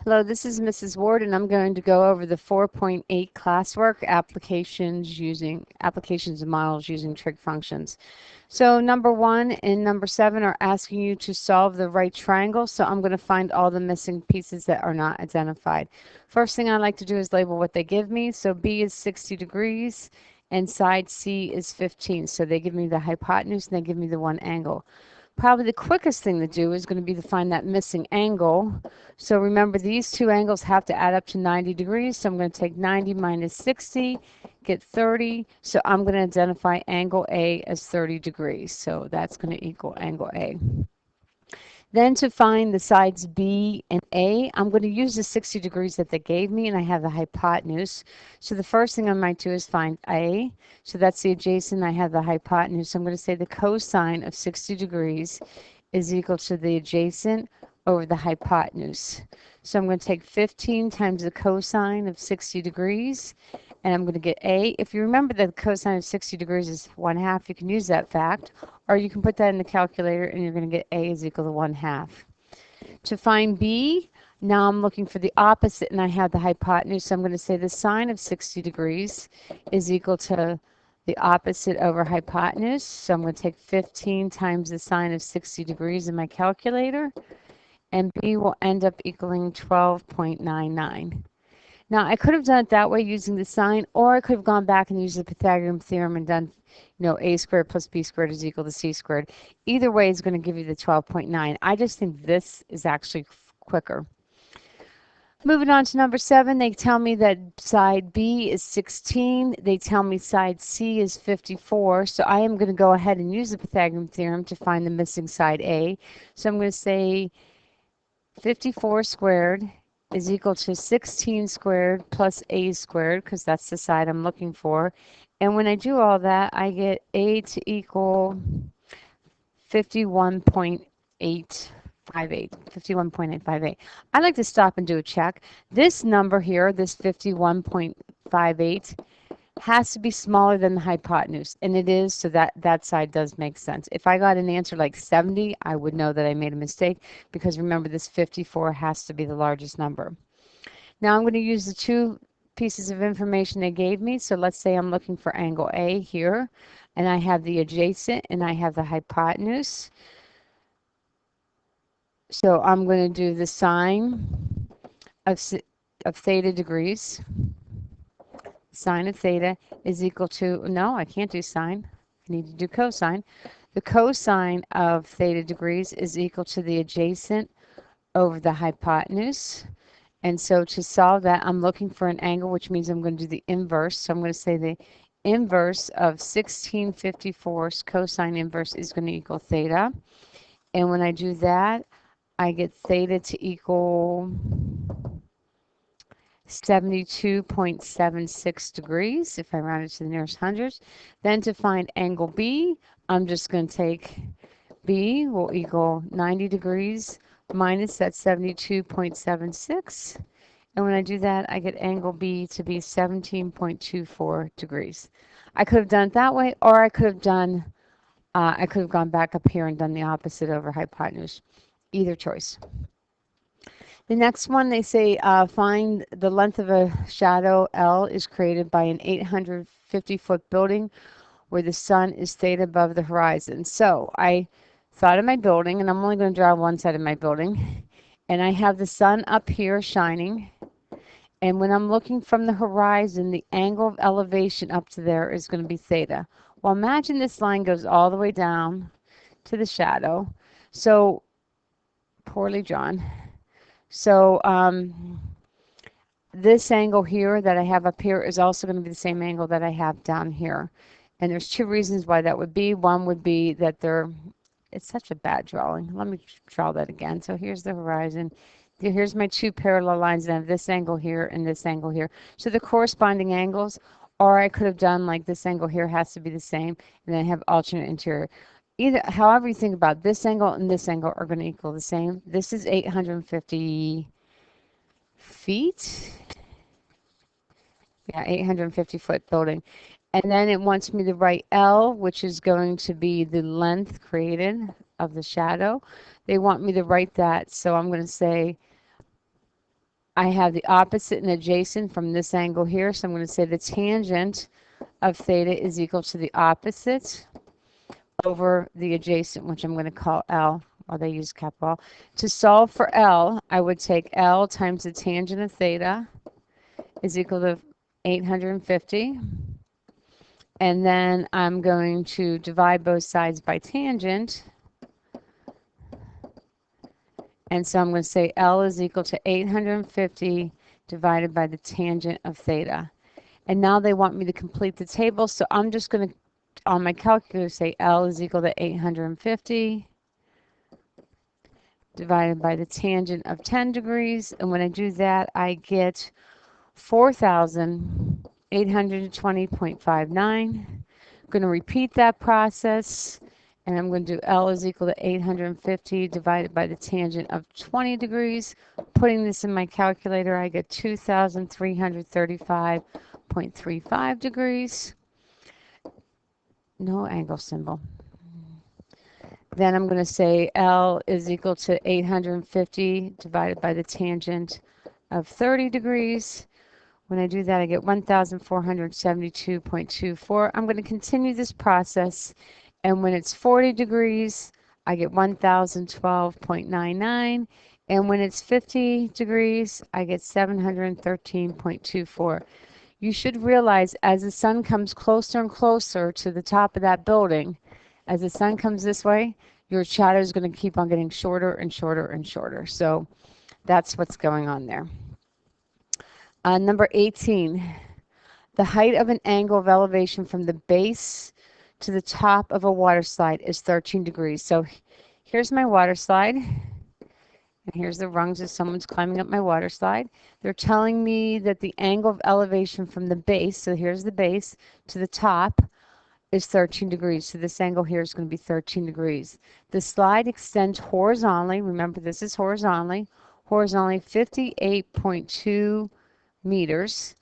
Hello, this is Mrs. Ward, and I'm going to go over the 4.8 classwork applications and models using trig functions. So number 1 and number 7 are asking you to solve the right triangle. So I'm going to find all the missing pieces that are not identified. First thing I like to do is label what they give me. So B is 60 degrees and side C is 15. So they give me the hypotenuse and they give me the one angle. Probably the quickest thing to do is going to be to find that missing angle. So remember, these two angles have to add up to 90 degrees. So I'm going to take 90 minus 60, get 30. So I'm going to identify angle A as 30 degrees. So that's going to equal angle A. Then to find the sides B and A, I'm going to use the 60 degrees that they gave me, and I have the hypotenuse. So the first thing I might do is find A. So that's the adjacent. I have the hypotenuse. So I'm going to say the cosine of 60 degrees is equal to the adjacent over the hypotenuse. So I'm going to take 15 times the cosine of 60 degrees, and I'm going to get A. If you remember that the cosine of 60 degrees is 1/2, you can use that fact, or you can put that in the calculator and you're going to get A is equal to 1/2. To find B, now I'm looking for the opposite and I have the hypotenuse, so I'm going to say the sine of 60 degrees is equal to the opposite over hypotenuse. So I'm going to take 15 times the sine of 60 degrees in my calculator, and B will end up equaling 12.99. Now, I could have done it that way using the sign, or I could have gone back and used the Pythagorean theorem and done, a squared plus b squared is equal to c squared. Either way is going to give you the 12.9. I just think this is actually quicker. Moving on to number 7, they tell me that side B is 16. They tell me side C is 54. So I am going to go ahead and use the Pythagorean theorem to find the missing side A. So I'm going to say 54 squared is equal to 16 squared plus A squared, because that's the side I'm looking for. And when I do all that, I get A to equal 51.858. 51.858. I'd like to stop and do a check. This number here, this 51.58, has to be smaller than the hypotenuse, and it is, so that side does make sense. If I got an answer like 70, I would know that I made a mistake, because remember, this 54 has to be the largest number. Now I'm going to use the two pieces of information they gave me. So let's say I'm looking for angle A here, and I have the adjacent and I have the hypotenuse. So I'm going to do the sine of theta degrees. Sine of theta is equal to, no, I can't do sine. I need to do cosine. The cosine of theta degrees is equal to the adjacent over the hypotenuse. And so to solve that, I'm looking for an angle, which means I'm going to do the inverse. So I'm going to say the inverse of 1654's cosine inverse is going to equal theta. And when I do that, I get theta to equal 72.76 degrees, if I round it to the nearest hundredths. Then to find angle B, I'm just going to take B will equal 90 degrees minus that 72.76. And when I do that, I get angle B to be 17.24 degrees. I could have done it that way, or I could have gone back up here and done the opposite over hypotenuse. Either choice. The next one, they say find the length of a shadow L is created by an 850-foot building where the sun is theta above the horizon. So I thought of my building, and I'm only going to draw one side of my building. And I have the sun up here shining. And when I'm looking from the horizon, the angle of elevation up to there is going to be theta. Well, imagine this line goes all the way down to the shadow. So, poorly drawn. So this angle here that I have up here is also going to be the same angle that I have down here. And there's two reasons why that would be. One would be that it's such a bad drawing. Let me draw that again. So here's the horizon. Here's my two parallel lines, and I have this angle here and this angle here. So the corresponding angles, or I could have done like this angle here has to be the same, and then I have alternate interior. However you think about this angle and this angle are going to equal the same. This is 850 feet. Yeah, 850-foot building. And then it wants me to write L, which is going to be the length created of the shadow. They want me to write that, so I'm going to say I have the opposite and adjacent from this angle here. So I'm going to say the tangent of theta is equal to the opposite over the adjacent, which I'm going to call L, or they use capital L. To solve for L, I would take L times the tangent of theta is equal to 850. And then I'm going to divide both sides by tangent. And so I'm going to say L is equal to 850 divided by the tangent of theta. And now they want me to complete the table, so I'm just going to, on my calculator, say L is equal to 850 divided by the tangent of 10 degrees. And when I do that, I get 4,820.59. I'm going to repeat that process, and I'm going to do L is equal to 850 divided by the tangent of 20 degrees. Putting this in my calculator, I get 2,335.35 degrees. No angle symbol. Then I'm going to say L is equal to 850 divided by the tangent of 30 degrees. When I do that, I get 1,472.24. I'm going to continue this process, and when it's 40 degrees, I get 1,012.99, and when it's 50 degrees, I get 713.24. You should realize as the sun comes closer and closer to the top of that building, as the sun comes this way, your shadow is going to keep on getting shorter and shorter and shorter. So that's what's going on there. Number 18, the height of an angle of elevation from the base to the top of a water slide is 13 degrees. So here's my water slide. And here's the rungs as someone's climbing up my water slide. They're telling me that the angle of elevation from the base, so here's the base, to the top is 13 degrees. So this angle here is going to be 13 degrees. The slide extends horizontally. Remember, this is horizontally 58.2 meters.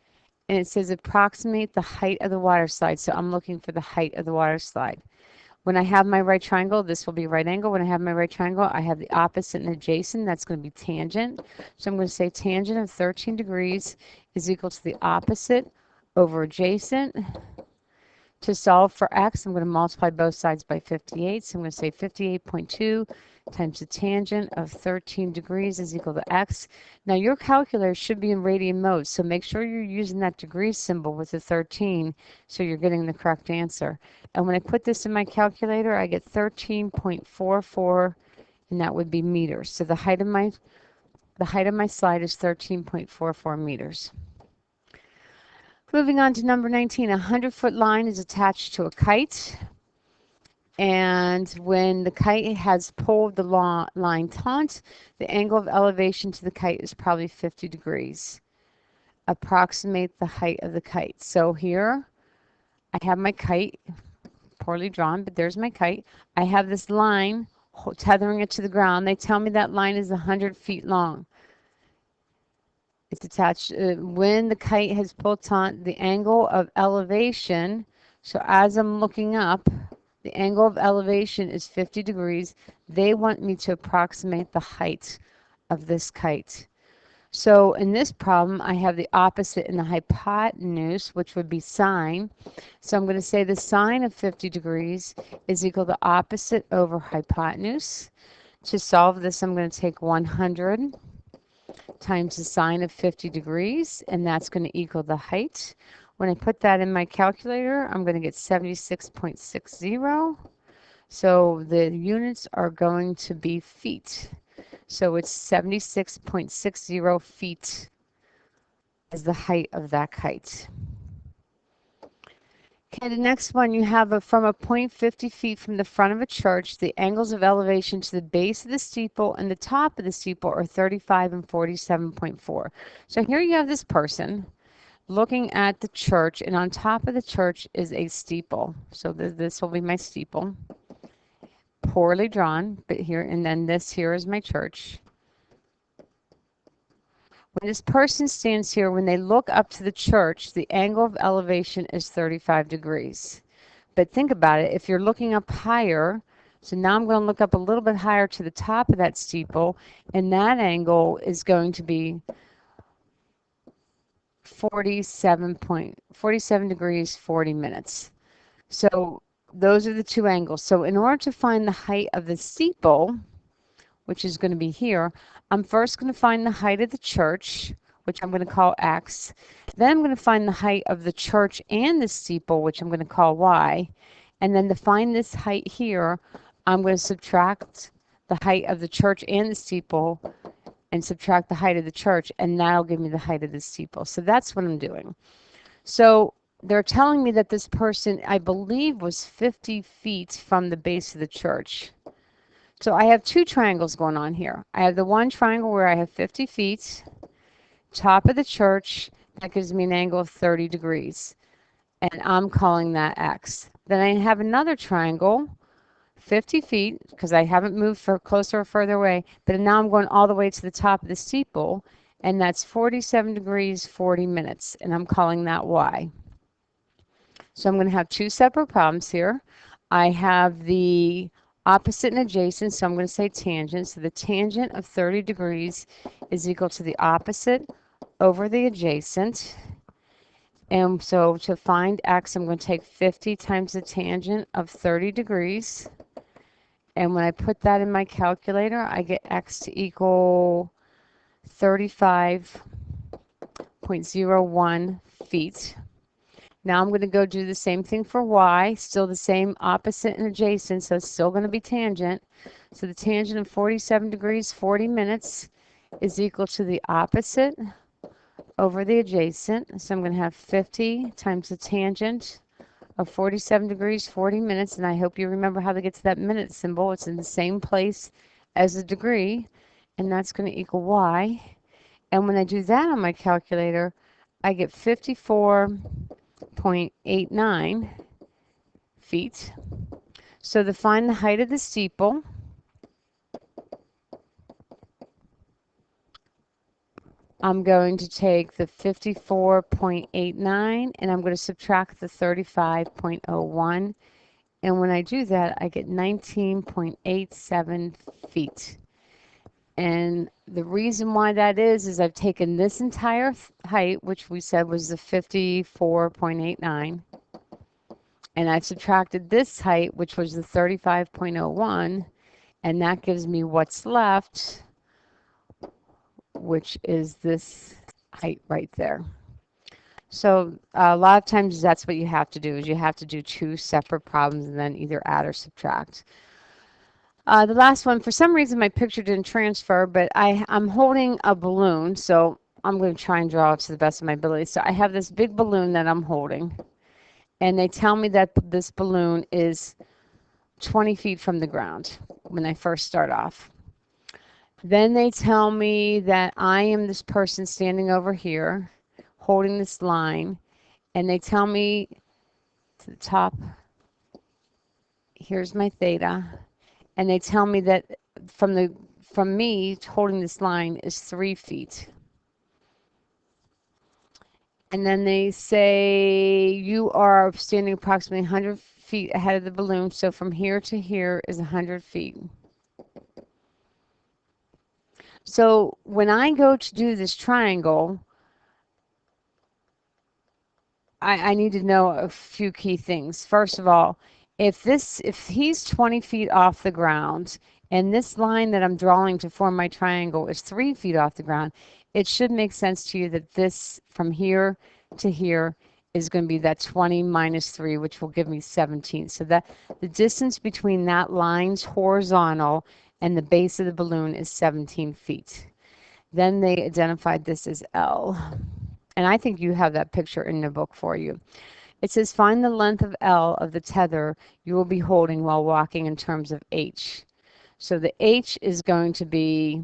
And it says approximate the height of the water slide. So I'm looking for the height of the water slide. When I have my right triangle, this will be right angle. When I have my right triangle, I have the opposite and adjacent. That's going to be tangent. So I'm going to say tangent of 13 degrees is equal to the opposite over adjacent. To solve for x, I'm going to multiply both sides by 58. So I'm going to say 58.2 times the tangent of 13 degrees is equal to x. Now your calculator should be in radian mode, so make sure you're using that degree symbol with the 13 so you're getting the correct answer. And when I put this in my calculator, I get 13.44, and that would be meters. So the height of my slide is 13.44 meters. Moving on to number 19, a 100-foot line is attached to a kite. And when the kite has pulled the line taut, the angle of elevation to the kite is probably 50 degrees. Approximate the height of the kite. So here I have my kite, poorly drawn, but there's my kite. I have this line tethering it to the ground. They tell me that line is 100 feet long. It's attached. When the kite has pulled taut, the angle of elevation, so as I'm looking up, the angle of elevation is 50 degrees. They want me to approximate the height of this kite. So in this problem, I have the opposite in the hypotenuse, which would be sine. So I'm going to say the sine of 50 degrees is equal to opposite over hypotenuse. To solve this, I'm going to take 100 times the sine of 50 degrees, and that's going to equal the height. When I put that in my calculator, I'm going to get 76.60. So the units are going to be feet. So it's 76.60 feet is the height of that kite. Okay, the next one you have from a point 50 feet from the front of a church, the angles of elevation to the base of the steeple and the top of the steeple are 35 and 47.4. So here you have this person looking at the church, and on top of the church is a steeple. So this will be my steeple. Poorly drawn, but here, and then this here is my church. When this person stands here, when they look up to the church, the angle of elevation is 35 degrees. But think about it, if you're looking up higher, so now I'm going to look up a little bit higher to the top of that steeple, and that angle is going to be 47 degrees, 40 minutes. So those are the two angles. So in order to find the height of the steeple, which is going to be here, I'm first going to find the height of the church, which I'm going to call X. Then I'm going to find the height of the church and the steeple, which I'm going to call Y. And then to find this height here, I'm going to subtract the height of the church and the steeple and subtract the height of the church, and that'll give me the height of the steeple. So that's what I'm doing. So they're telling me that this person, I believe, was 50 feet from the base of the church. So I have two triangles going on here. I have the one triangle where I have 50 feet, top of the church, that gives me an angle of 30 degrees. And I'm calling that X. Then I have another triangle, 50 feet, because I haven't moved for closer or further away, but now I'm going all the way to the top of the steeple, and that's 47 degrees, 40 minutes, and I'm calling that Y. So I'm going to have two separate problems here. I have the opposite and adjacent, so I'm going to say tangent. So the tangent of 30 degrees is equal to the opposite over the adjacent. And so to find X, I'm going to take 50 times the tangent of 30 degrees. And when I put that in my calculator, I get X to equal 35.01 feet. Now I'm going to go do the same thing for Y, still the same opposite and adjacent, so it's still going to be tangent. So the tangent of 47 degrees, 40 minutes is equal to the opposite over the adjacent. So I'm going to have 50 times the tangent of 47 degrees, 40 minutes, and I hope you remember how to get to that minute symbol. It's in the same place as the degree, and that's going to equal Y. And when I do that on my calculator, I get 54.89 feet. So to find the height of the steeple, I'm going to take the 54.89 and I'm going to subtract the 35.01. And when I do that, I get 19.87 feet. And the reason why that is I've taken this entire height, which we said was the 54.89, and I've subtracted this height, which was the 35.01, and that gives me what's left, which is this height right there. So a lot of times that's what you have to do, is you have to do two separate problems and then either add or subtract. The last one, for some reason my picture didn't transfer, but I'm holding a balloon, so I'm going to try and draw it to the best of my ability. So I have this big balloon that I'm holding, and they tell me that this balloon is 20 feet from the ground when I first start off. Then they tell me that I am this person standing over here holding this line, and they tell me to the top, here's my theta, and they tell me that from me holding this line is 3 feet. And then they say you are standing approximately 100 feet ahead of the balloon, so from here to here is 100 feet. So when I go to do this triangle, I need to know a few key things. First of all, if he's 20 feet off the ground and this line that I'm drawing to form my triangle is 3 feet off the ground, it should make sense to you that this from here to here is going to be that 20 minus 3, which will give me 17. So that the distance between that line's horizontal and the base of the balloon is 17 feet. Then they identified this as L. And I think you have that picture in the book for you. It says, find the length of L of the tether you will be holding while walking in terms of H. So the H is going to be,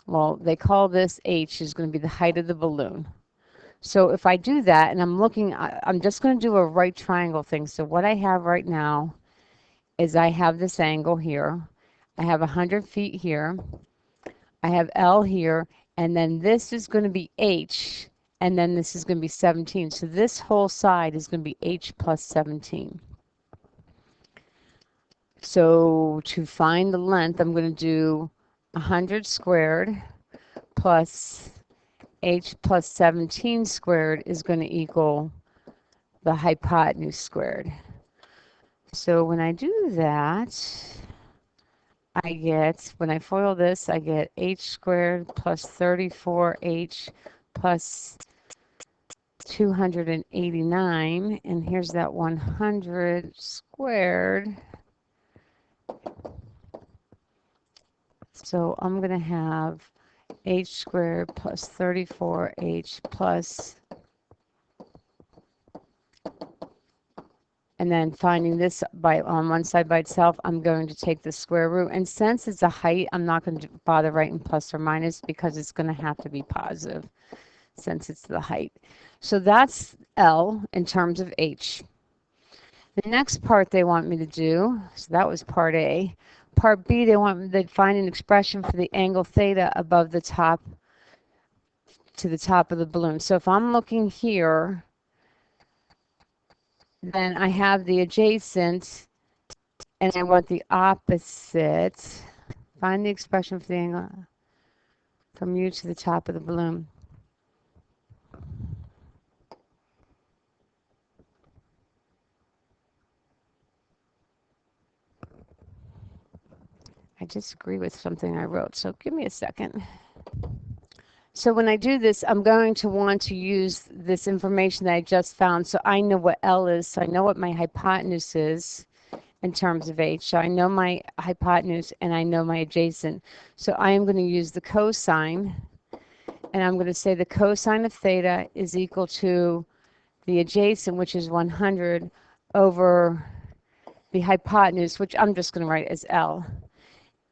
well, they call this H is going to be the height of the balloon. So if I do that, and I'm just going to do a right triangle thing. So what I have right now is I have this angle here. I have 100 feet here. I have L here. And then this is going to be H, and then this is going to be 17. So this whole side is going to be H plus 17. So to find the length, I'm going to do 100 squared plus h plus 17 squared is going to equal the hypotenuse squared. So when I do that, I get, when I FOIL this, I get h squared plus 34h plus 289, and here's that 100 squared. So I'm going to have h squared plus 34h plus, and then finding this by on one side by itself, I'm going to take the square root. And since it's a height, I'm not going to bother writing plus or minus because it's going to have to be positive since it's the height. So that's L in terms of H. The next part they want me to do, so that was part A. Part B, they want me to find an expression for the angle theta above the top to the top of the balloon. So if I'm looking here, then I have the adjacent and I want the opposite. Find the expression for the angle from U to the top of the balloon. I disagree with something I wrote, so give me a second. So when I do this, I'm going to want to use this information that I just found. So I know what L is, so I know what my hypotenuse is in terms of H. So I know my hypotenuse and I know my adjacent. So I am going to use the cosine, and I'm going to say the cosine of theta is equal to the adjacent, which is 100, over the hypotenuse, which I'm just going to write as L.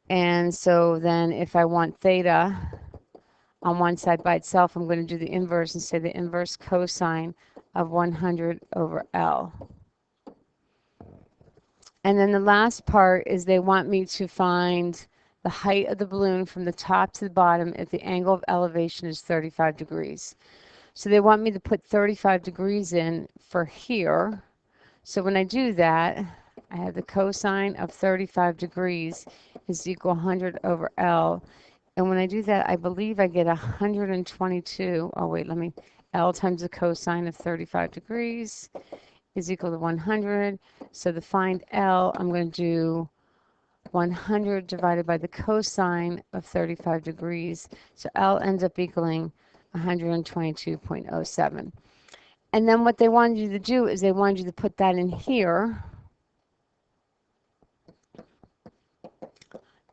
And so then if I want theta on one side by itself, I'm going to do the inverse and say the inverse cosine of 100 over L. And then the last part is they want me to find the height of the balloon from the top to the bottom if the angle of elevation is 35 degrees. So they want me to put 35 degrees in for here. So when I do that, I have the cosine of 35 degrees is equal 100 over L. And when I do that, I believe I get 122. Oh, wait, let me, L times the cosine of 35 degrees is equal to 100. So to find L, I'm going to do 100 divided by the cosine of 35 degrees. So L ends up equaling 122.07. And then what they wanted you to do is they wanted you to put that in here.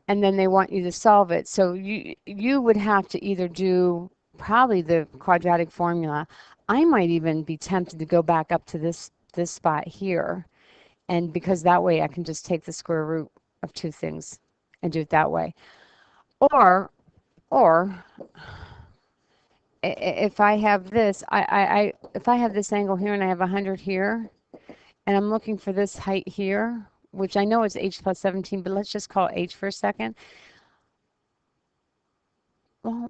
And then they want you to solve it. So you would have to either do probably the quadratic formula. I might even be tempted to go back up to this spot here, and because that way I can just take the square root of two things and do it that way. Or if I have this, if I have this angle here and I have 100 here, and I'm looking for this height here, which I know is h plus 17, but let's just call it h for a second. Well,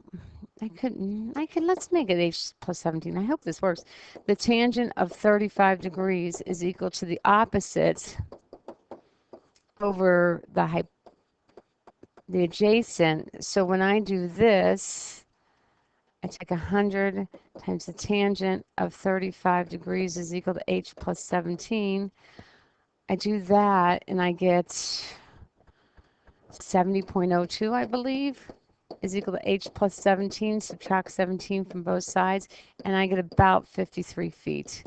let's make it h plus 17. I hope this works. The tangent of 35 degrees is equal to the opposite over the adjacent. So when I do this, I take 100 times the tangent of 35 degrees is equal to h plus 17. I do that and I get 70.02, I believe, is equal to h plus 17. Subtract 17 from both sides, and I get about 53 feet.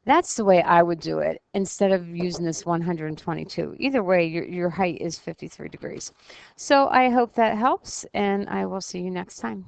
That's the way I would do it instead of using this 122. Either way, your height is 53 degrees. So I hope that helps, and I will see you next time.